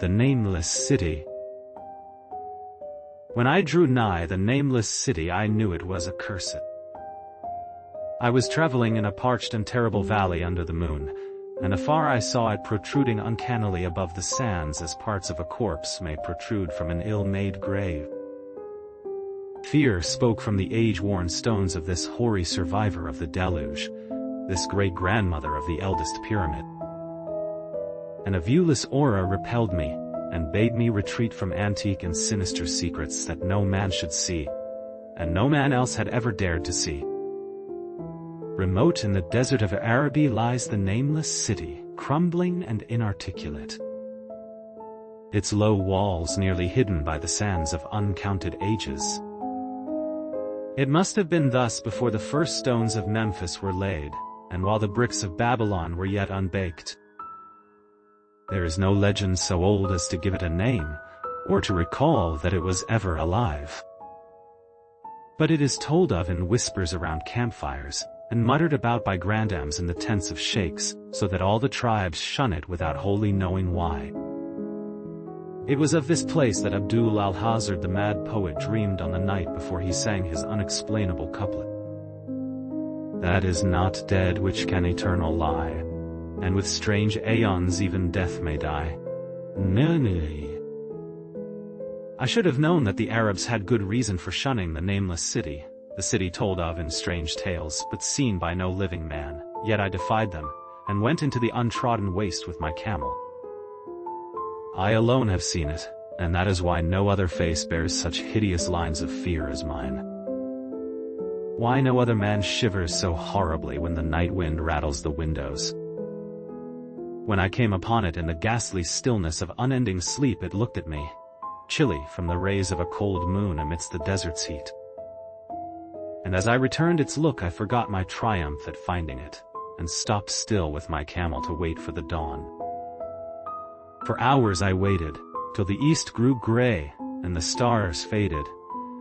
The Nameless City. When I drew nigh the Nameless City, I knew it was accursed. I was traveling in a parched and terrible valley under the moon, and afar I saw it protruding uncannily above the sands as parts of a corpse may protrude from an ill-made grave. Fear spoke from the age-worn stones of this hoary survivor of the deluge, this great-grandmother of the eldest pyramid. And a viewless aura repelled me, and bade me retreat from antique and sinister secrets that no man should see, and no man else had ever dared to see. Remote in the desert of Araby lies the Nameless City, crumbling and inarticulate. Its low walls nearly hidden by the sands of uncounted ages. It must have been thus before the first stones of Memphis were laid, and while the bricks of Babylon were yet unbaked. There is no legend so old as to give it a name, or to recall that it was ever alive. But it is told of in whispers around campfires, and muttered about by grandams in the tents of sheikhs, so that all the tribes shun it without wholly knowing why. It was of this place that Abdul al-Hazard the mad poet dreamed on the night before he sang his unexplainable couplet. That is not dead which can eternal lie, and with strange aeons even death may die. Nay. I should have known that the Arabs had good reason for shunning the Nameless City, the city told of in strange tales but seen by no living man, yet I defied them, and went into the untrodden waste with my camel. I alone have seen it, and that is why no other face bears such hideous lines of fear as mine. Why no other man shivers so horribly when the night wind rattles the windows. When I came upon it in the ghastly stillness of unending sleep, it looked at me, chilly from the rays of a cold moon amidst the desert's heat. And as I returned its look, I forgot my triumph at finding it, and stopped still with my camel to wait for the dawn. For hours I waited, till the east grew gray, and the stars faded,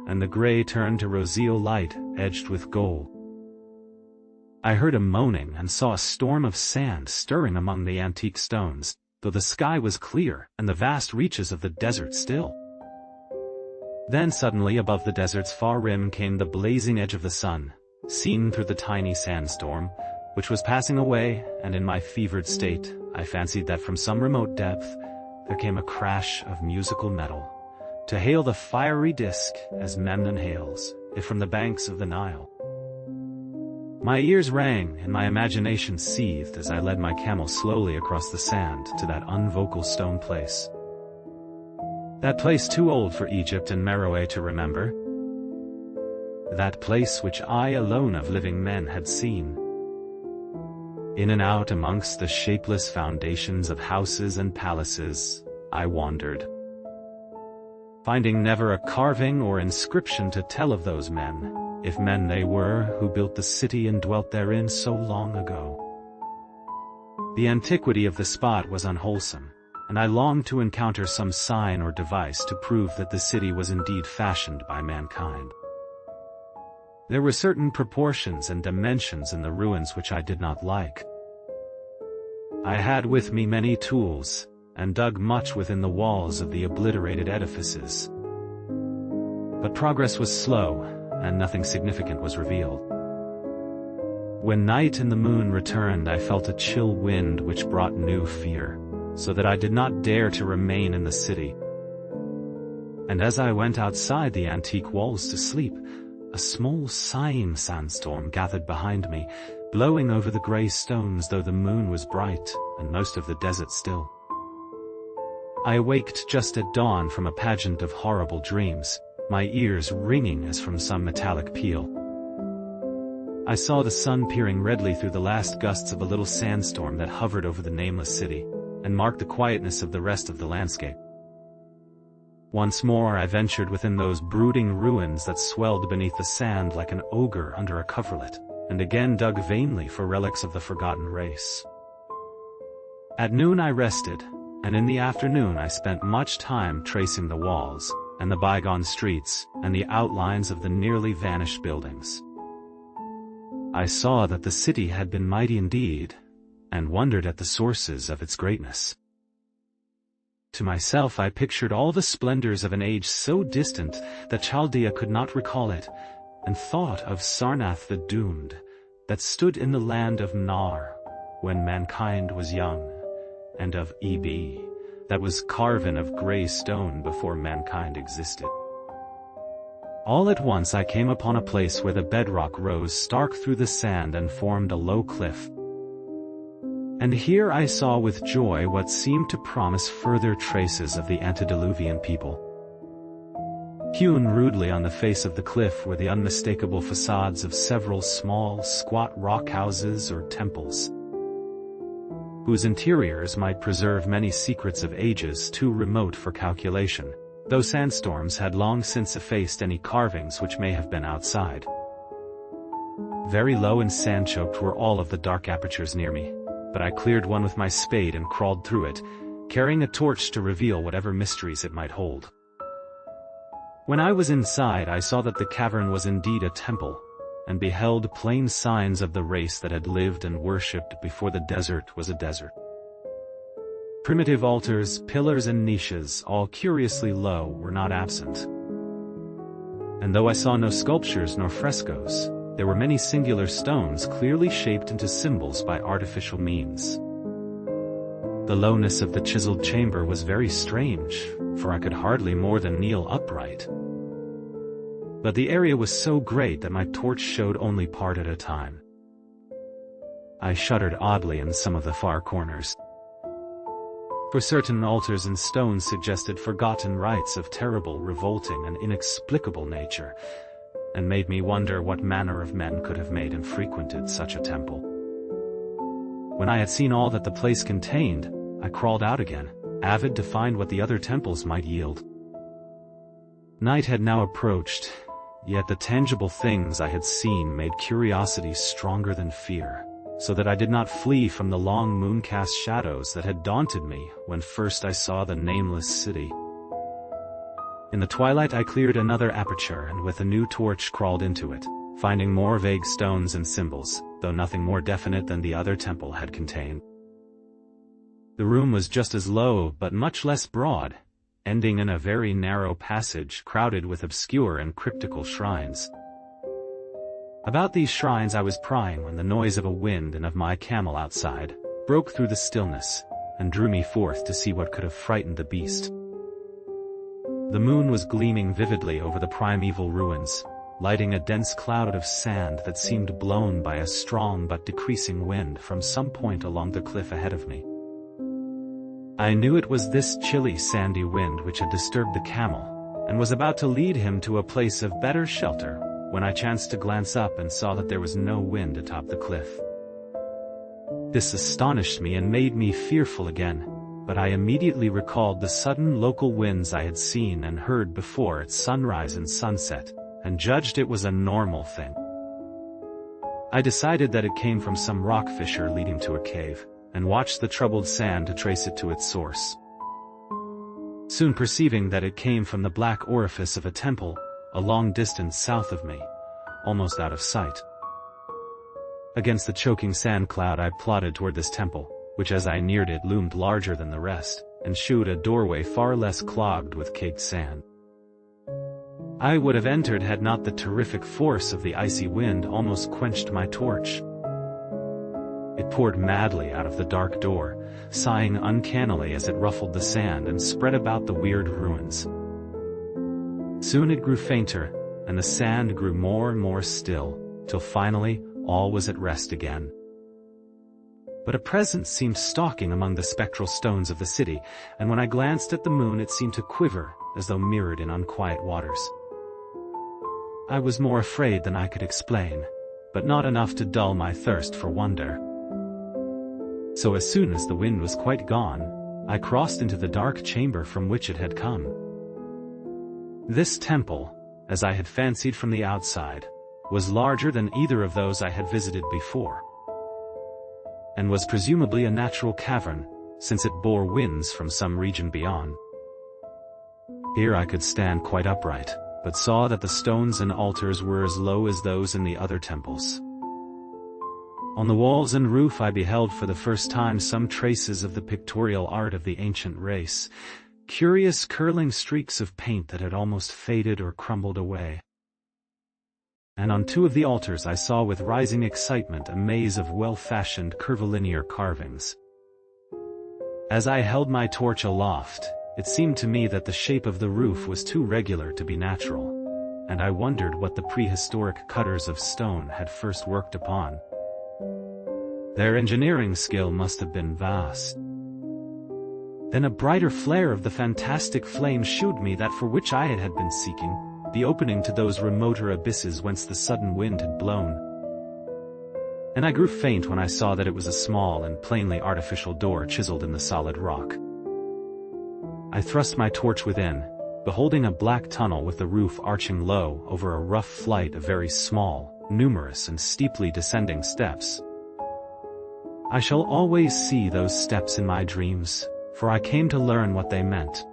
and the gray turned to roseal light, edged with gold. I heard a moaning and saw a storm of sand stirring among the antique stones, though the sky was clear and the vast reaches of the desert still. Then suddenly above the desert's far rim came the blazing edge of the sun, seen through the tiny sandstorm, which was passing away, and in my fevered state, I fancied that from some remote depth, there came a crash of musical metal, to hail the fiery disk as Memnon hails, if from the banks of the Nile. My ears rang and my imagination seethed as I led my camel slowly across the sand to that unvocal stone place. That place too old for Egypt and Meroe to remember. That place which I alone of living men had seen. In and out amongst the shapeless foundations of houses and palaces, I wandered, finding never a carving or inscription to tell of those men, if men they were, who built the city and dwelt therein so long ago. The antiquity of the spot was unwholesome, and I longed to encounter some sign or device to prove that the city was indeed fashioned by mankind. There were certain proportions and dimensions in the ruins which I did not like. I had with me many tools, and dug much within the walls of the obliterated edifices. But progress was slow, and nothing significant was revealed. When night and the moon returned, I felt a chill wind which brought new fear, so that I did not dare to remain in the city. And as I went outside the antique walls to sleep, a small sighing sandstorm gathered behind me, blowing over the grey stones though the moon was bright and most of the desert still. I awaked just at dawn from a pageant of horrible dreams, my ears ringing as from some metallic peal. I saw the sun peering redly through the last gusts of a little sandstorm that hovered over the Nameless City, and marked the quietness of the rest of the landscape. Once more I ventured within those brooding ruins that swelled beneath the sand like an ogre under a coverlet, and again dug vainly for relics of the forgotten race. At noon I rested, and in the afternoon I spent much time tracing the walls, and the bygone streets, and the outlines of the nearly vanished buildings. I saw that the city had been mighty indeed, and wondered at the sources of its greatness. To myself I pictured all the splendors of an age so distant that Chaldea could not recall it, and thought of Sarnath the Doomed, that stood in the land of Nar, when mankind was young, and of Eb, that was carven of grey stone before mankind existed. All at once I came upon a place where the bedrock rose stark through the sand and formed a low cliff. And here I saw with joy what seemed to promise further traces of the antediluvian people. Hewn rudely on the face of the cliff were the unmistakable facades of several small, squat rock houses or temples, whose interiors might preserve many secrets of ages too remote for calculation, though sandstorms had long since effaced any carvings which may have been outside. Very low and sand-choked were all of the dark apertures near me, but I cleared one with my spade and crawled through it, carrying a torch to reveal whatever mysteries it might hold. When I was inside I saw that the cavern was indeed a temple, and beheld plain signs of the race that had lived and worshipped before the desert was a desert. Primitive altars, pillars and niches, all curiously low, were not absent. And though I saw no sculptures nor frescoes, there were many singular stones clearly shaped into symbols by artificial means. The lowness of the chiseled chamber was very strange, for I could hardly more than kneel upright. But the area was so great that my torch showed only part at a time. I shuddered oddly in some of the far corners, for certain altars and stones suggested forgotten rites of terrible, revolting and inexplicable nature, and made me wonder what manner of men could have made and frequented such a temple. When I had seen all that the place contained, I crawled out again, avid to find what the other temples might yield. Night had now approached, yet the tangible things I had seen made curiosity stronger than fear, so that I did not flee from the long moon-cast shadows that had daunted me when first I saw the Nameless City. In the twilight I cleared another aperture and with a new torch crawled into it, finding more vague stones and symbols, though nothing more definite than the other temple had contained. The room was just as low but much less broad, ending in a very narrow passage crowded with obscure and cryptical shrines. About these shrines I was prying when the noise of a wind and of my camel outside broke through the stillness, and drew me forth to see what could have frightened the beast. The moon was gleaming vividly over the primeval ruins, lighting a dense cloud of sand that seemed blown by a strong but decreasing wind from some point along the cliff ahead of me. I knew it was this chilly sandy wind which had disturbed the camel, and was about to lead him to a place of better shelter, when I chanced to glance up and saw that there was no wind atop the cliff. This astonished me and made me fearful again, but I immediately recalled the sudden local winds I had seen and heard before at sunrise and sunset, and judged it was a normal thing. I decided that it came from some rock fissure leading to a cave, and watched the troubled sand to trace it to its source. Soon perceiving that it came from the black orifice of a temple, a long distance south of me, almost out of sight. Against the choking sand cloud I plodded toward this temple, which as I neared it loomed larger than the rest, and shewed a doorway far less clogged with caked sand. I would have entered had not the terrific force of the icy wind almost quenched my torch. It poured madly out of the dark door, sighing uncannily as it ruffled the sand and spread about the weird ruins. Soon it grew fainter, and the sand grew more and more still, till finally all was at rest again. But a presence seemed stalking among the spectral stones of the city, and when I glanced at the moon it seemed to quiver, as though mirrored in unquiet waters. I was more afraid than I could explain, but not enough to dull my thirst for wonder. So as soon as the wind was quite gone, I crossed into the dark chamber from which it had come. This temple, as I had fancied from the outside, was larger than either of those I had visited before, and was presumably a natural cavern, since it bore winds from some region beyond. Here I could stand quite upright, but saw that the stones and altars were as low as those in the other temples. On the walls and roof I beheld for the first time some traces of the pictorial art of the ancient race, curious curling streaks of paint that had almost faded or crumbled away. And on two of the altars I saw with rising excitement a maze of well-fashioned curvilinear carvings. As I held my torch aloft, it seemed to me that the shape of the roof was too regular to be natural, and I wondered what the prehistoric cutters of stone had first worked upon. Their engineering skill must have been vast. Then a brighter flare of the fantastic flame showed me that for which I had been seeking, the opening to those remoter abysses whence the sudden wind had blown. And I grew faint when I saw that it was a small and plainly artificial door chiseled in the solid rock. I thrust my torch within, beholding a black tunnel with the roof arching low over a rough flight of very small, numerous and steeply descending steps. I shall always see those steps in my dreams, for I came to learn what they meant.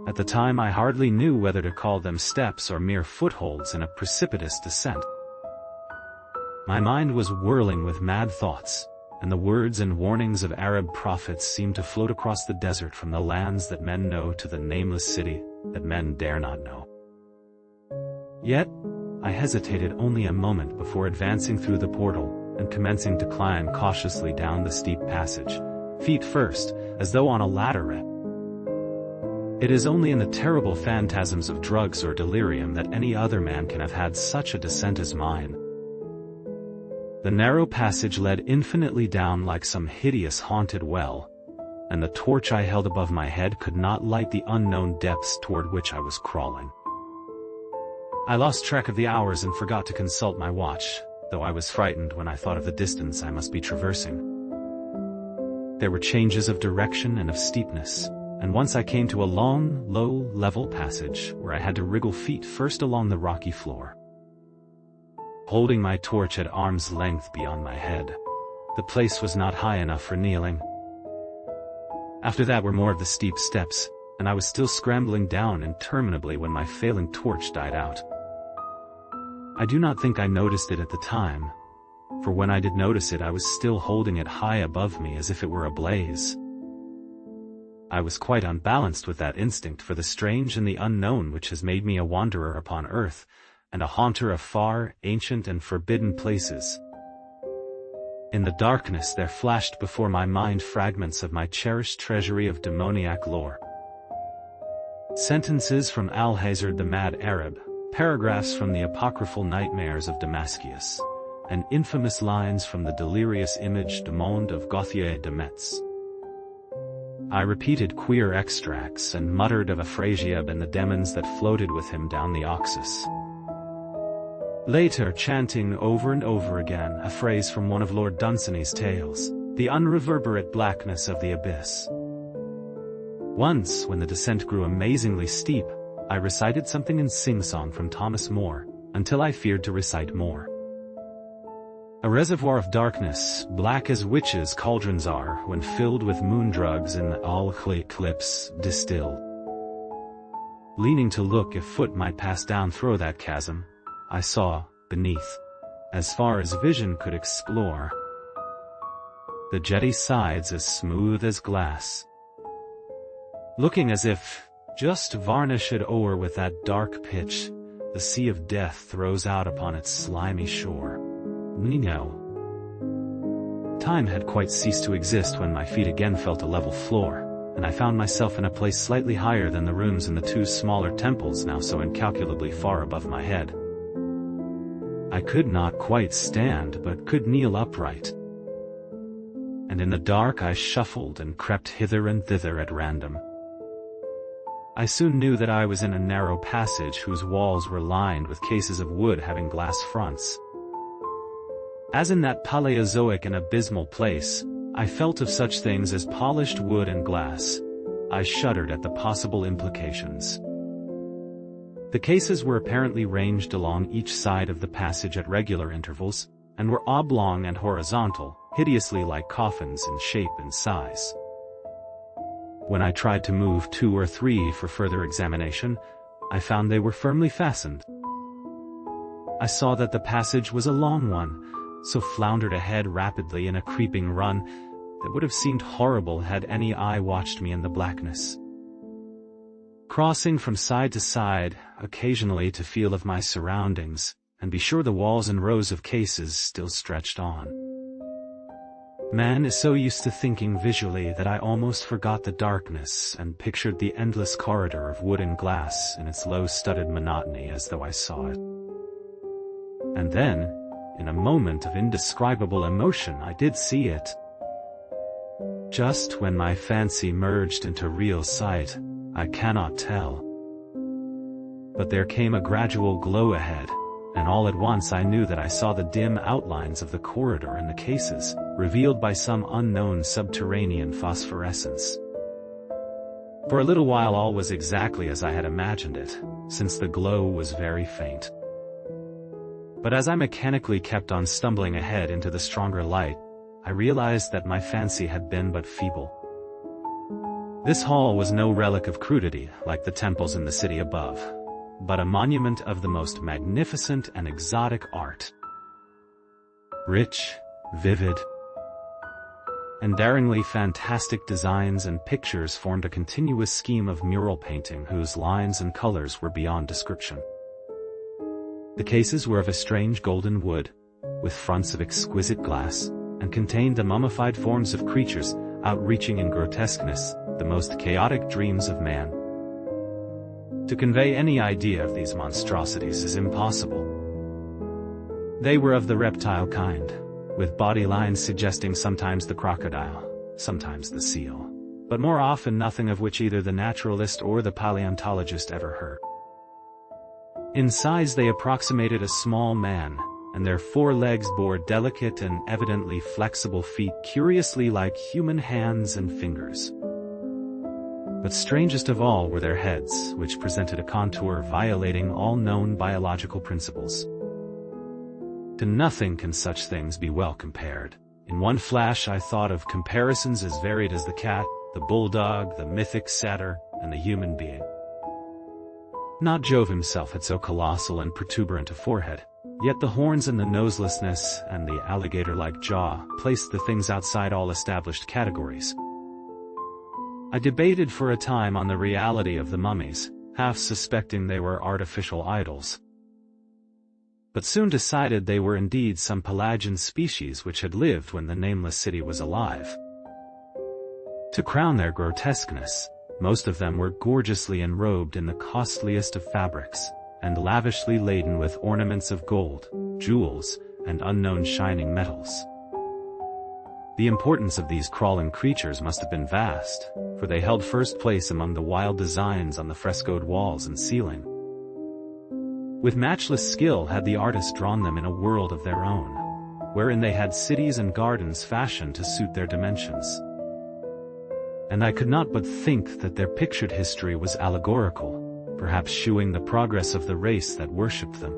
At the time I hardly knew whether to call them steps or mere footholds in a precipitous descent. My mind was whirling with mad thoughts, and the words and warnings of Arab prophets seemed to float across the desert from the lands that men know to the nameless city that men dare not know. Yet, I hesitated only a moment before advancing through the portal and commencing to climb cautiously down the steep passage, feet first, as though on a ladder. It is only in the terrible phantasms of drugs or delirium that any other man can have had such a descent as mine. The narrow passage led infinitely down like some hideous haunted well, and the torch I held above my head could not light the unknown depths toward which I was crawling. I lost track of the hours and forgot to consult my watch, though I was frightened when I thought of the distance I must be traversing. There were changes of direction and of steepness, and once I came to a long, low, level passage where I had to wriggle feet first along the rocky floor. Holding my torch at arm's length beyond my head, the place was not high enough for kneeling. After that were more of the steep steps, and I was still scrambling down interminably when my failing torch died out. I do not think I noticed it at the time, for when I did notice it I was still holding it high above me as if it were ablaze. I was quite unbalanced with that instinct for the strange and the unknown which has made me a wanderer upon earth, and a haunter of far, ancient and forbidden places. In the darkness there flashed before my mind fragments of my cherished treasury of demoniac lore. Sentences from Alhazard the Mad Arab, paragraphs from the apocryphal nightmares of Damascus, and infamous lines from the delirious image du monde of Gauthier de Metz. I repeated queer extracts and muttered of Afrasiab and the demons that floated with him down the Oxus. Later, chanting over and over again a phrase from one of Lord Dunsany's tales, the unreverberate blackness of the abyss. Once, when the descent grew amazingly steep, I recited something in sing-song from Thomas Moore, until I feared to recite more. A reservoir of darkness, black as witches' cauldrons are when filled with moon drugs and al-eclipse distill. Leaning to look if foot might pass down through that chasm, I saw, beneath, as far as vision could explore, the jetty sides as smooth as glass, looking as if, just varnished o'er with that dark pitch, the sea of death throws out upon its slimy shore. No. Time had quite ceased to exist when my feet again felt a level floor, and I found myself in a place slightly higher than the rooms in the two smaller temples now so incalculably far above my head. I could not quite stand but could kneel upright, and in the dark I shuffled and crept hither and thither at random. I soon knew that I was in a narrow passage whose walls were lined with cases of wood having glass fronts. As in that Paleozoic and abysmal place, I felt of such things as polished wood and glass. I shuddered at the possible implications. The cases were apparently ranged along each side of the passage at regular intervals, and were oblong and horizontal, hideously like coffins in shape and size. When I tried to move two or three for further examination, I found they were firmly fastened. I saw that the passage was a long one, so floundered ahead rapidly in a creeping run that would have seemed horrible had any eye watched me in the blackness. Crossing from side to side, occasionally to feel of my surroundings, and be sure the walls and rows of cases still stretched on. Man is so used to thinking visually that I almost forgot the darkness and pictured the endless corridor of wood and glass in its low-studded monotony as though I saw it. And then, in a moment of indescribable emotion, I did see it. Just when my fancy merged into real sight, I cannot tell. But there came a gradual glow ahead, and all at once I knew that I saw the dim outlines of the corridor and the cases, revealed by some unknown subterranean phosphorescence. For a little while all was exactly as I had imagined it, since the glow was very faint. But as I mechanically kept on stumbling ahead into the stronger light, I realized that my fancy had been but feeble. This hall was no relic of crudity like the temples in the city above, but a monument of the most magnificent and exotic art. Rich, vivid, and daringly fantastic designs and pictures formed a continuous scheme of mural painting whose lines and colors were beyond description. The cases were of a strange golden wood, with fronts of exquisite glass, and contained the mummified forms of creatures, outreaching in grotesqueness, the most chaotic dreams of man. To convey any idea of these monstrosities is impossible. They were of the reptile kind, with body lines suggesting sometimes the crocodile, sometimes the seal, but more often nothing of which either the naturalist or the paleontologist ever heard. In size they approximated a small man, and their 4 legs bore delicate and evidently flexible feet curiously like human hands and fingers. But strangest of all were their heads, which presented a contour violating all known biological principles. To nothing can such things be well compared. In one flash I thought of comparisons as varied as the cat, the bulldog, the mythic satyr, and the human being. Not Jove himself had so colossal and protuberant a forehead, yet the horns and the noselessness and the alligator-like jaw placed the things outside all established categories. I debated for a time on the reality of the mummies, half suspecting they were artificial idols, but soon decided they were indeed some Pelagian species which had lived when the Nameless City was alive. To crown their grotesqueness, most of them were gorgeously enrobed in the costliest of fabrics, and lavishly laden with ornaments of gold, jewels, and unknown shining metals. The importance of these crawling creatures must have been vast, for they held first place among the wild designs on the frescoed walls and ceiling. With matchless skill had the artists drawn them in a world of their own, wherein they had cities and gardens fashioned to suit their dimensions. And I could not but think that their pictured history was allegorical, perhaps shewing the progress of the race that worshipped them.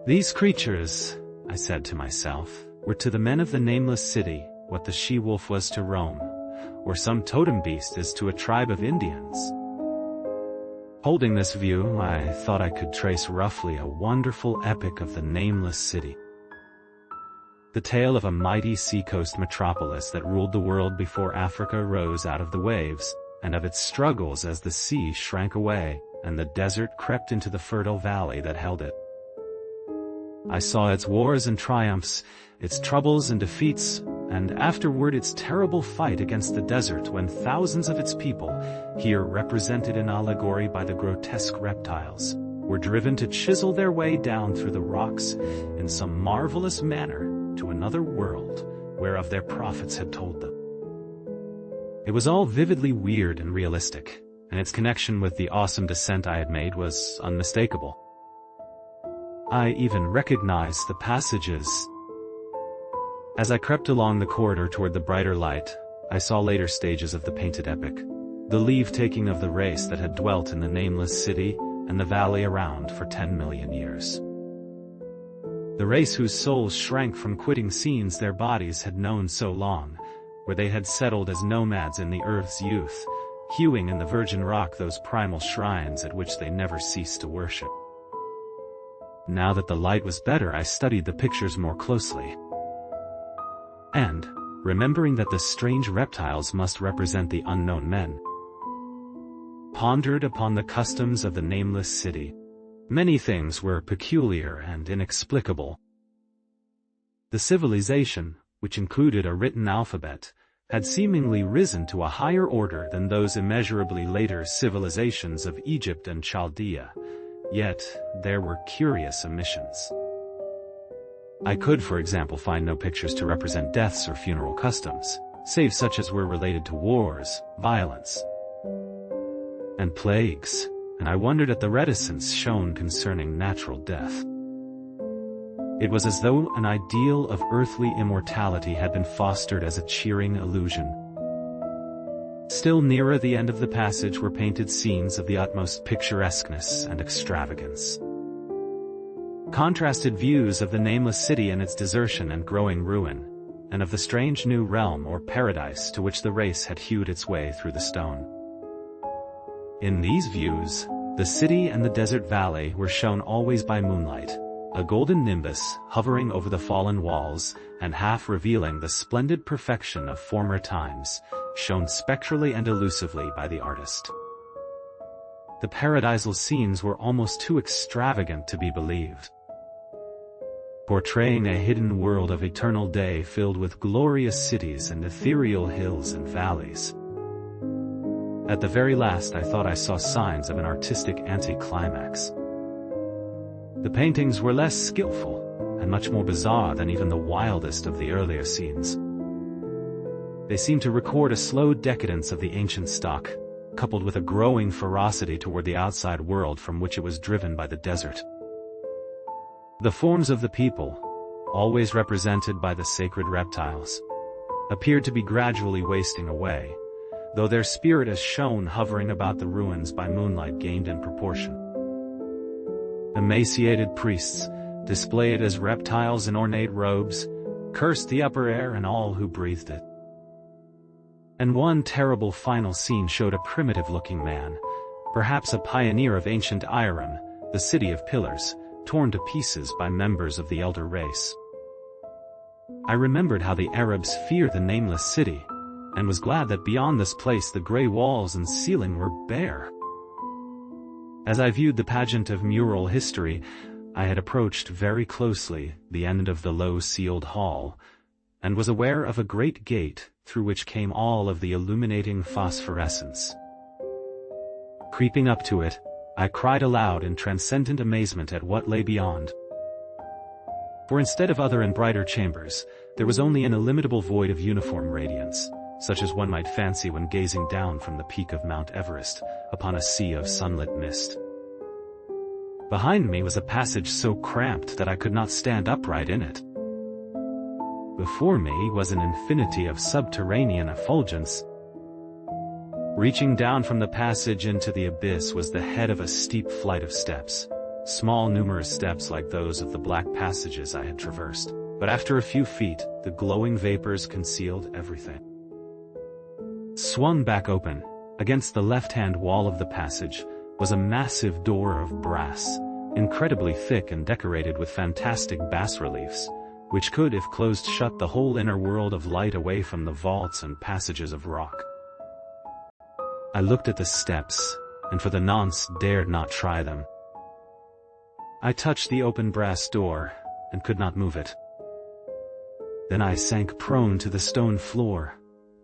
These creatures, I said to myself, were to the men of the Nameless City what the she-wolf was to Rome, or some totem beast is to a tribe of Indians. Holding this view, I thought I could trace roughly a wonderful epic of the Nameless City. The tale of a mighty seacoast metropolis that ruled the world before Africa rose out of the waves, and of its struggles as the sea shrank away, and the desert crept into the fertile valley that held it. I saw its wars and triumphs, its troubles and defeats, and afterward its terrible fight against the desert when thousands of its people, here represented in allegory by the grotesque reptiles, were driven to chisel their way down through the rocks in some marvelous manner to another world whereof their prophets had told them. It was all vividly weird and realistic, and its connection with the awesome descent I had made was unmistakable. I even recognized the passages. As I crept along the corridor toward the brighter light, I saw later stages of the painted epic, the leave-taking of the race that had dwelt in the Nameless City and the valley around for 10 million years. The race whose souls shrank from quitting scenes their bodies had known so long, where they had settled as nomads in the earth's youth, hewing in the virgin rock those primal shrines at which they never ceased to worship. Now that the light was better, I studied the pictures more closely. And, remembering that the strange reptiles must represent the unknown men, pondered upon the customs of the Nameless City. Many things were peculiar and inexplicable. The civilization, which included a written alphabet, had seemingly risen to a higher order than those immeasurably later civilizations of Egypt and Chaldea, yet there were curious omissions. I could, for example, find no pictures to represent deaths or funeral customs, save such as were related to wars, violence, and plagues, and I wondered at the reticence shown concerning natural death. It was as though an ideal of earthly immortality had been fostered as a cheering illusion. Still nearer the end of the passage were painted scenes of the utmost picturesqueness and extravagance. Contrasted views of the Nameless City and its desertion and growing ruin, and of the strange new realm or paradise to which the race had hewed its way through the stone. In these views, the city and the desert valley were shown always by moonlight, a golden nimbus hovering over the fallen walls and half revealing the splendid perfection of former times, shown spectrally and elusively by the artist. The paradisal scenes were almost too extravagant to be believed, portraying a hidden world of eternal day filled with glorious cities and ethereal hills and valleys. At the very last, I thought I saw signs of an artistic anticlimax. The paintings were less skillful, and much more bizarre than even the wildest of the earlier scenes. They seemed to record a slow decadence of the ancient stock, coupled with a growing ferocity toward the outside world from which it was driven by the desert. The forms of the people, always represented by the sacred reptiles, appeared to be gradually wasting away, though their spirit as shown hovering about the ruins by moonlight gained in proportion. Emaciated priests, displayed as reptiles in ornate robes, cursed the upper air and all who breathed it. And one terrible final scene showed a primitive-looking man, perhaps a pioneer of ancient Iram, the city of pillars, torn to pieces by members of the elder race. I remembered how the Arabs fear the Nameless City, and was glad that beyond this place the gray walls and ceiling were bare. As I viewed the pageant of mural history, I had approached very closely the end of the low-ceiled hall, and was aware of a great gate through which came all of the illuminating phosphorescence. Creeping up to it, I cried aloud in transcendent amazement at what lay beyond. For instead of other and brighter chambers, there was only an illimitable void of uniform radiance, such as one might fancy when gazing down from the peak of Mount Everest upon a sea of sunlit mist. Behind me was a passage so cramped that I could not stand upright in it. Before me was an infinity of subterranean effulgence. Reaching down from the passage into the abyss was the head of a steep flight of steps, small numerous steps like those of the black passages I had traversed, but after a few feet, the glowing vapors concealed everything. Swung back open, against the left-hand wall of the passage, was a massive door of brass, incredibly thick and decorated with fantastic bas-reliefs, which could, if closed shut, the whole inner world of light away from the vaults and passages of rock. I looked at the steps, and for the nonce dared not try them. I touched the open brass door, and could not move it. Then I sank prone to the stone floor,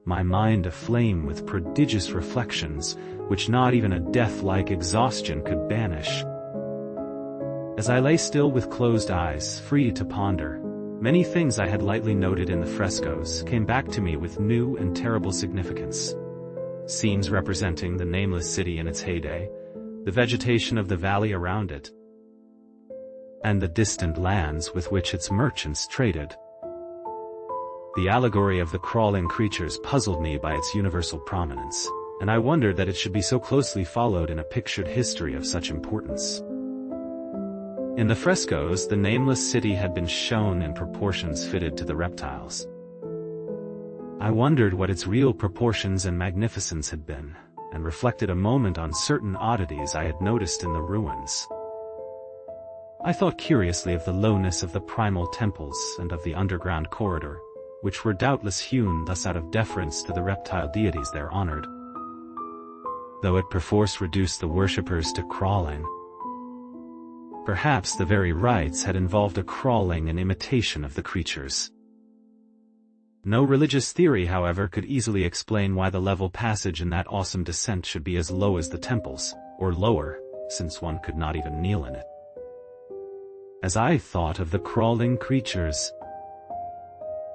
my mind aflame with prodigious reflections, which not even a death-like exhaustion could banish. As I lay still with closed eyes, free to ponder, many things I had lightly noted in the frescoes came back to me with new and terrible significance. Scenes representing the Nameless City in its heyday, the vegetation of the valley around it, and the distant lands with which its merchants traded. The allegory of the crawling creatures puzzled me by its universal prominence, and I wondered that it should be so closely followed in a pictured history of such importance. In the frescoes, the Nameless City had been shown in proportions fitted to the reptiles. I wondered what its real proportions and magnificence had been, and reflected a moment on certain oddities I had noticed in the ruins. I thought curiously of the lowness of the primal temples and of the underground corridor, which were doubtless hewn thus out of deference to the reptile deities there honored, though it perforce reduced the worshippers to crawling. Perhaps the very rites had involved a crawling in imitation of the creatures. No religious theory, however, could easily explain why the level passage in that awesome descent should be as low as the temples, or lower, since one could not even kneel in it. As I thought of the crawling creatures,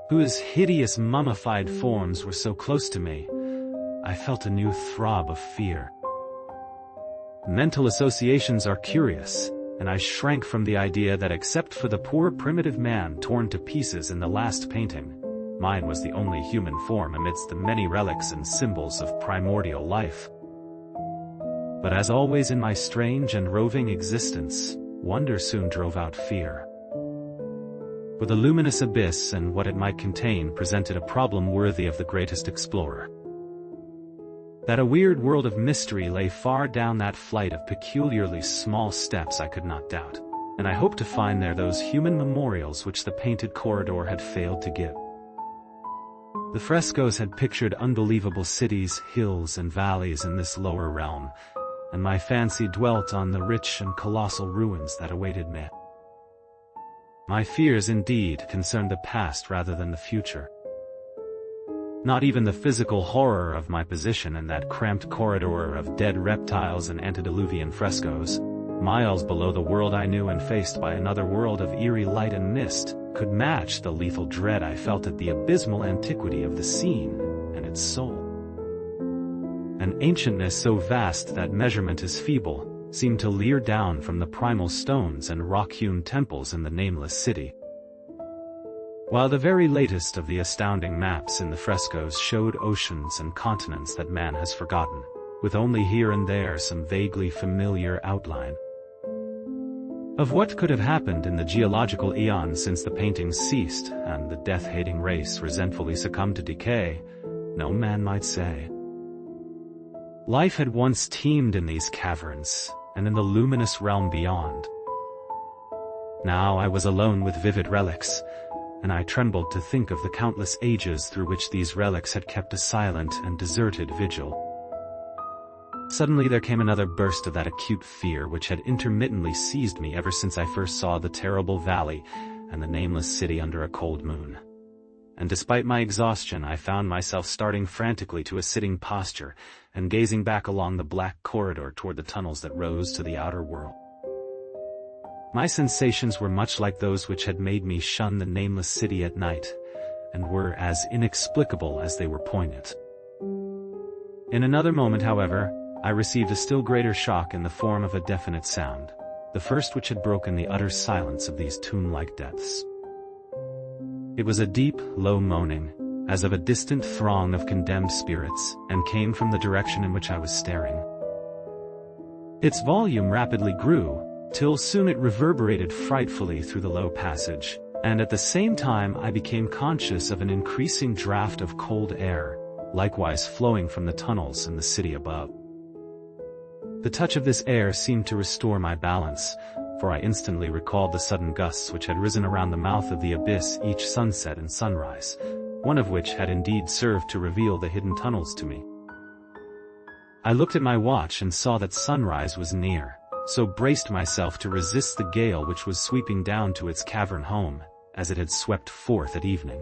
whose hideous mummified forms were so close to me, I felt a new throb of fear. Mental associations are curious, and I shrank from the idea that except for the poor primitive man torn to pieces in the last painting, mine was the only human form amidst the many relics and symbols of primordial life. But as always in my strange and roving existence, wonder soon drove out fear. For the luminous abyss and what it might contain presented a problem worthy of the greatest explorer. That a weird world of mystery lay far down that flight of peculiarly small steps I could not doubt, and I hoped to find there those human memorials which the painted corridor had failed to give. The frescoes had pictured unbelievable cities, hills, and valleys in this lower realm, and my fancy dwelt on the rich and colossal ruins that awaited me. My fears indeed concerned the past rather than the future. Not even the physical horror of my position in that cramped corridor of dead reptiles and antediluvian frescoes, miles below the world I knew and faced by another world of eerie light and mist, could match the lethal dread I felt at the abysmal antiquity of the scene and its soul. An ancientness so vast that measurement is feeble, seemed to leer down from the primal stones and rock-hewn temples in the Nameless City. While the very latest of the astounding maps in the frescoes showed oceans and continents that man has forgotten, with only here and there some vaguely familiar outline of what could have happened in the geological eons since the paintings ceased and the death-hating race resentfully succumbed to decay, no man might say. Life had once teemed in these caverns, and in the luminous realm beyond. Now I was alone with vivid relics, and I trembled to think of the countless ages through which these relics had kept a silent and deserted vigil. Suddenly there came another burst of that acute fear which had intermittently seized me ever since I first saw the terrible valley and the Nameless City under a cold moon. And despite my exhaustion, I found myself starting frantically to a sitting posture and gazing back along the black corridor toward the tunnels that rose to the outer world. My sensations were much like those which had made me shun the Nameless City at night, and were as inexplicable as they were poignant. In another moment, however, I received a still greater shock in the form of a definite sound, the first which had broken the utter silence of these tomb-like depths. It was a deep, low moaning, as of a distant throng of condemned spirits, and came from the direction in which I was staring. Its volume rapidly grew, till soon it reverberated frightfully through the low passage, and at the same time I became conscious of an increasing draught of cold air, likewise flowing from the tunnels in the city above. The touch of this air seemed to restore my balance, for I instantly recalled the sudden gusts which had risen around the mouth of the abyss each sunset and sunrise, one of which had indeed served to reveal the hidden tunnels to me. I looked at my watch and saw that sunrise was near, so braced myself to resist the gale which was sweeping down to its cavern home, as it had swept forth at evening.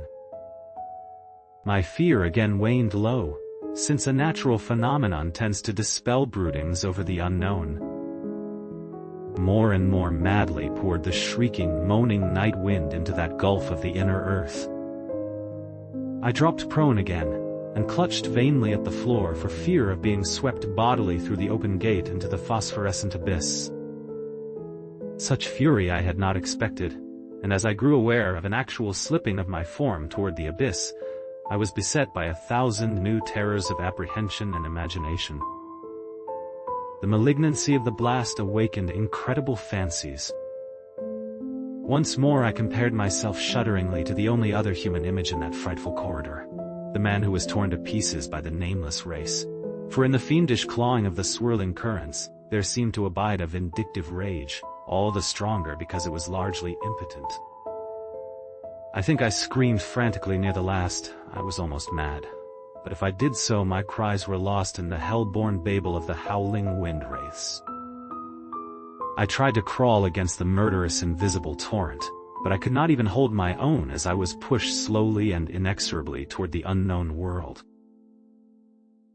My fear again waned low, since a natural phenomenon tends to dispel broodings over the unknown. More and more madly poured the shrieking, moaning night wind into that gulf of the inner earth. I dropped prone again, and clutched vainly at the floor for fear of being swept bodily through the open gate into the phosphorescent abyss. Such fury I had not expected, and as I grew aware of an actual slipping of my form toward the abyss, I was beset by 1,000 new terrors of apprehension and imagination. The malignancy of the blast awakened incredible fancies. Once more I compared myself shudderingly to the only other human image in that frightful corridor, the man who was torn to pieces by the nameless race. For in the fiendish clawing of the swirling currents, there seemed to abide a vindictive rage, all the stronger because it was largely impotent. I think I screamed frantically near the last. I was almost mad. But if I did so, my cries were lost in the hell-born babel of the howling wind wraiths. I tried to crawl against the murderous invisible torrent, but I could not even hold my own as I was pushed slowly and inexorably toward the unknown world.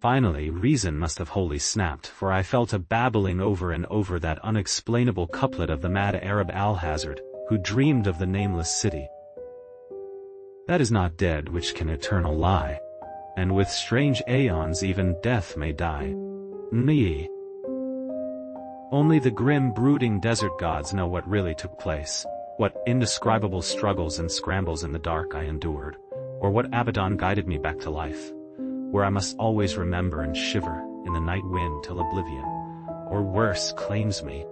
Finally, reason must have wholly snapped, for I fell to babbling over and over that unexplainable couplet of the mad Arab Alhazard, who dreamed of the nameless city. That is not dead which can eternal lie, and with strange aeons even death may die. Me. Only the grim brooding desert gods know what really took place, what indescribable struggles and scrambles in the dark I endured, or what Abaddon guided me back to life, where I must always remember and shiver in the night wind till oblivion, or worse, claims me.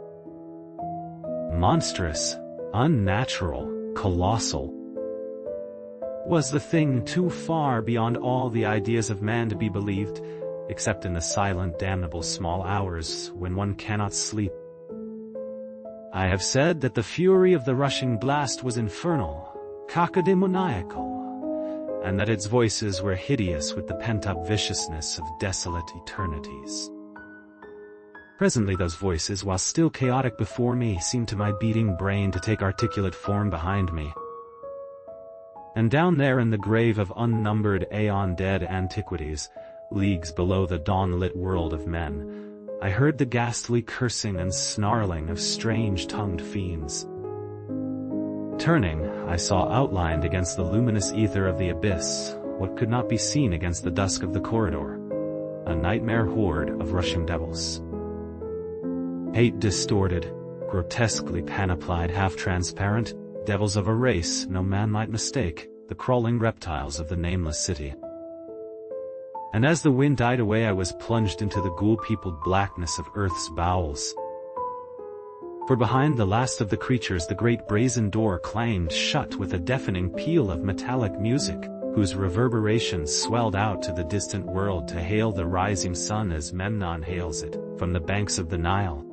Monstrous, unnatural, colossal. Was the thing too far beyond all the ideas of man to be believed, except in the silent, damnable small hours when one cannot sleep? I have said that the fury of the rushing blast was infernal, cacodemoniacal, and that its voices were hideous with the pent-up viciousness of desolate eternities. Presently those voices, while still chaotic before me, seemed to my beating brain to take articulate form behind me. And down there in the grave of unnumbered aeon-dead antiquities, leagues below the dawn-lit world of men, I heard the ghastly cursing and snarling of strange-tongued fiends. Turning, I saw outlined against the luminous ether of the abyss what could not be seen against the dusk of the corridor, a nightmare horde of rushing devils. Hate distorted, grotesquely panoplied, half-transparent, devils of a race no man might mistake, the crawling reptiles of the Nameless City. And as the wind died away, I was plunged into the ghoul-peopled blackness of Earth's bowels. For behind the last of the creatures the great brazen door clanged shut with a deafening peal of metallic music, whose reverberations swelled out to the distant world to hail the rising sun as Memnon hails it from the banks of the Nile.